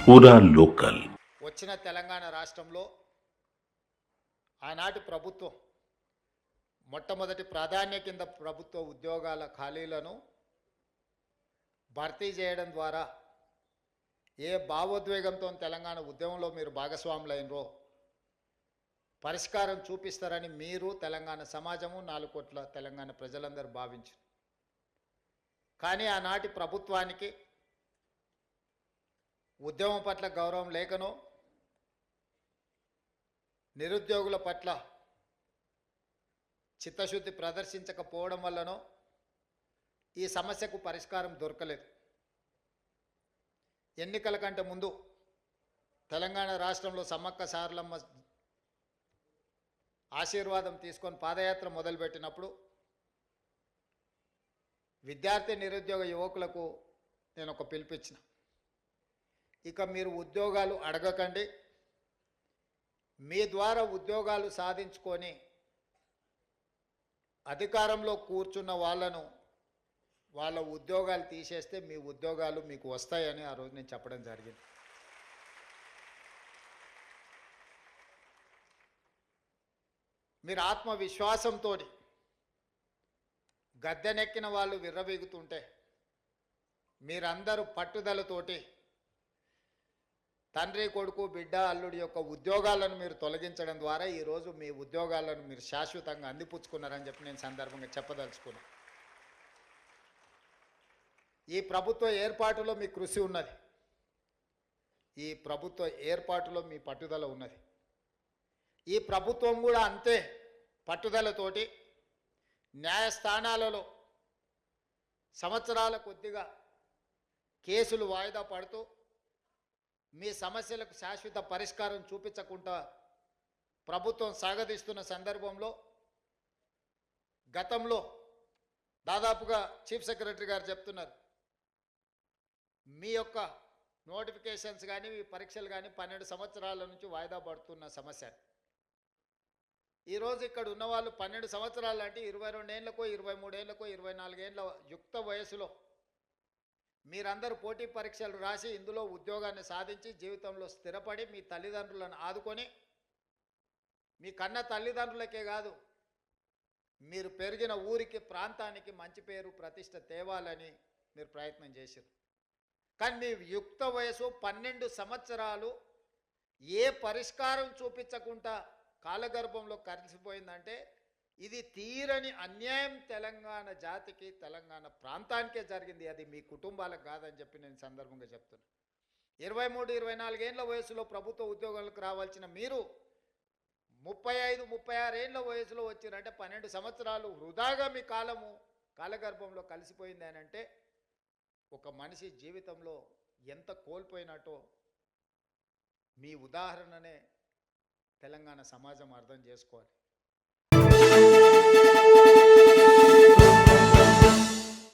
పూరా లోకల్. వచ్చిన తెలంగాణ రాష్ట్రంలో ఆనాటి ప్రభుత్వం మొట్టమొదటి ప్రాధాన్య కింద ప్రభుత్వ ఉద్యోగాల ఖాళీలను భర్తీ చేయడం ద్వారా ఏ భావోద్వేగంతో తెలంగాణ ఉద్యమంలో మీరు భాగస్వాములైనరో పరిష్కారం చూపిస్తారని మీరు, తెలంగాణ సమాజము, 4 కోట్ల తెలంగాణ ప్రజలందరూ భావించారు. కానీ ఆనాటి ప్రభుత్వానికి ఉద్యమం పట్ల గౌరవం లేకనో, నిరుద్యోగుల పట్ల చిత్తశుద్ధి ప్రదర్శించకపోవడం వల్లనో ఈ సమస్యకు పరిష్కారం దొరకలేదు. ఎన్నికల కంటే ముందు తెలంగాణ రాష్ట్రంలో సమ్మక్క సారలమ్మ ఆశీర్వాదం తీసుకొని పాదయాత్ర మొదలుపెట్టినప్పుడు విద్యార్థి నిరుద్యోగ యువకులకు నేను ఒక పిలిపించిన, ఇక మీరు ఉద్యోగాలు అడగకండి, మీ ద్వారా ఉద్యోగాలు సాధించుకొని అధికారంలో కూర్చున్న వాళ్ళను వాళ్ళ ఉద్యోగాలు తీసేస్తే మీ ఉద్యోగాలు మీకు వస్తాయని ఆ రోజు నేను చెప్పడం జరిగింది. మీరు ఆత్మవిశ్వాసంతో గద్దెనెక్కిన వాళ్ళు విర్రవీగుతుంటే మీరందరూ పట్టుదలతోటి తండ్రి, కొడుకు, బిడ్డ, అల్లుడి యొక్క ఉద్యోగాలను మీరు తొలగించడం ద్వారా ఈరోజు మీ ఉద్యోగాలను మీరు శాశ్వతంగా అందిపుచ్చుకున్నారని చెప్పి నేను సందర్భంగా చెప్పదలుచుకున్నాను. ఈ ప్రభుత్వ ఏర్పాటులో మీ కృషి ఉన్నది, ఈ ప్రభుత్వ ఏర్పాటులో మీ పట్టుదల ఉన్నది. ఈ ప్రభుత్వం కూడా అంతే పట్టుదలతోటి న్యాయస్థానాలలో సంవత్సరాల కొద్దిగా కేసులు వాయిదా పడుతూ మీ సమస్యలకు శాశ్వత పరిష్కారం చూపించకుండా ప్రభుత్వం సాగదీస్తున్న సందర్భంలో గతంలో దాదాపుగా చీఫ్ సెక్రటరీ గారు చెప్తున్నారు, మీ యొక్క నోటిఫికేషన్స్ కానీ మీ పరీక్షలు కానీ 12 సంవత్సరాల నుంచి వాయిదా పడుతున్న సమస్య. ఈరోజు ఇక్కడ ఉన్నవాళ్ళు 12 సంవత్సరాలు అంటే 22 ఏళ్ళకో 23 ఏళ్ళకో 24 ఏళ్ళ యుక్త వయసులో మీరందరూ పోటీ పరీక్షలు రాసి ఇందులో ఉద్యోగాన్ని సాధించి జీవితంలో స్థిరపడి మీ తల్లిదండ్రులను ఆదుకొని, మీ కన్న తల్లిదండ్రులకే కాదు మీరు పెరిగిన ఊరికి, ప్రాంతానికి మంచి పేరు ప్రతిష్ట తేవాలని మీరు ప్రయత్నం చేశారు. కానీ మీ యుక్త వయసు 12 సంవత్సరాలు ఏ పరిష్కారం చూపించకుండా కాలగర్భంలో కలిసిపోయిందంటే ఇది తీరని అన్యాయం తెలంగాణ జాతికి, తెలంగాణ ప్రాంతానికే జరిగింది. అది మీ కుటుంబాలకు కాదని చెప్పి నేను సందర్భంగా చెప్తున్నా. 23, 24 ఏళ్ళ వయసులో ప్రభుత్వ ఉద్యోగాలకు రావాల్సిన మీరు 35, 36 ఏళ్ళ వయసులో వచ్చిరంటే 12 సంవత్సరాలు వృధాగా మీ కాలగర్భంలో కలిసిపోయింది అని అంటే ఒక మనిషి జీవితంలో ఎంత కోల్పోయినట్టో మీ ఉదాహరణనే తెలంగాణ సమాజం అర్థం చేసుకోవాలి.